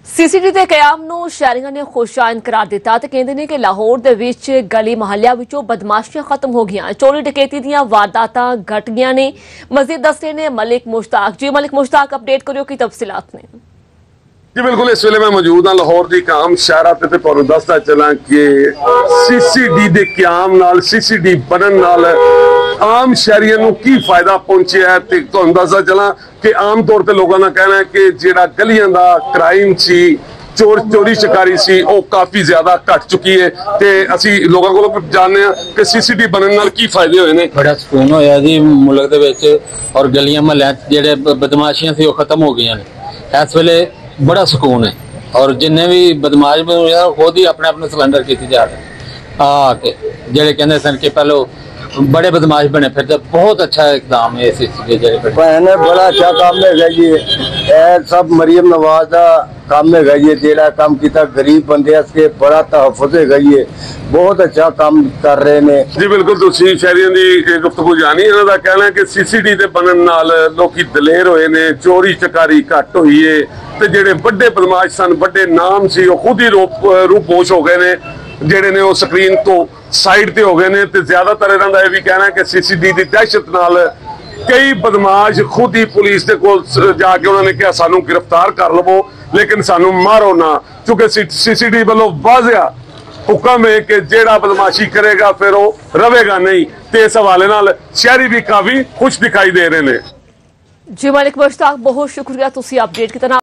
CCTV ਦੇ ਕਿਆਮ ਨੂੰ ਸ਼ਹਿਰੀਆਂ ਨੇ ਖੁਸ਼ਾਇਨ ਕਰਾਰ ਦਿੱਤਾ ਤੇ ਕਹਿੰਦੇ ਨੇ ਕਿ ਲਾਹੌਰ ਦੇ ਵਿੱਚ ਗਲੀ ਮੁਹੱਲਿਆਂ ਵਿੱਚੋਂ ਬਦਮਾਸ਼ੀਆਂ ਖਤਮ ਹੋ ਗਈਆਂ, ਚੋਰੀ ਡਕੈਤੀ ਦੀਆਂ ਵਾਰਦਾਤਾਂ ਘਟ ਗਈਆਂ ਨੇ। ਮਜ਼ੀਦ ਦੱਸਦੇ ਨੇ ਮਲਿਕ ਮੁਸ਼ਤਾਕ ਜੀ। ਮਲਿਕ ਮੁਸ਼ਤਾਕ, अपडेट करो की तफसीलात ने। जी बिल्कुल, इस वेले मैं मौजूद हाँ लाहौर की आम शहर ते तुहानू दसदा चला कि सीसीडी दे क्याम नाल सीसीडी बनन नाल आम शहरियों नू की फायदा पहुंचिया है ते तुहानू दसदा चला कि आम तौर ते लोगों का कहना है कि जिहड़ा गलियां दा क्राइम सी, चोरी चकारी सी, वो काफी ज्यादा घट चुकी है ते असी लोगों को जानने कि सीसीडी बनन नाल की फायदे होए ने। बड़ा सुकून होया जी मुल्क दे विच और गलियां महल्लियां जिहड़े बदमाशियां सी वो खत्म हो गई ने। इस वेले बड़ा सुकून है और जिन्हें भी बदमाश खुद ही अपने अपने सिलेंडर की जा रहे आके जेडे कहते सन कि पहले बड़े बदमाश बने, फिर तो बहुत अच्छा इकदाम है। बड़ा अच्छा काम है जी, सब मरियम नवाज का काम है जी, जेड़ा काम किया गरीब बंदे के बड़ा तहफुज है जी, बहुत अच्छा काम कर रहे ने जी। बिल्कुल तुसी शहरियों की गुफ्तगू जानी, इन्हां दा कहना है कि सीसीडी दे बनन नाल लोकी दलेर होए ने, चोरी चकारी घट हुई है ते जेडे बड़े बदमाश सन, बड़े नाम सी, वो खुद ही रूपोश हो गए ने, जेडे ने वो स्क्रीन तो साइड ते हो गए ने। ते ज्यादातर इन्हां दा भी कहना है कि सीसीडी दी दहशत नाल कई बदमाश खुद ही पुलिस दे कोल जाके उन्होंने कहा सानू गिरफ्तार कर लवो लेकिन सानू मारो ना, क्योंकि सीसीडी वालों वाज़िया हुक्म है कि जेड़ा बदमाशी करेगा फिर वो रवेगा नहीं। ते इस हवाले नाल शहरी भी काफी खुश दिखाई दे रहे हैं। जी मलिक मुश्ताक, बहुत शुक्रिया तुसी अपडेट की।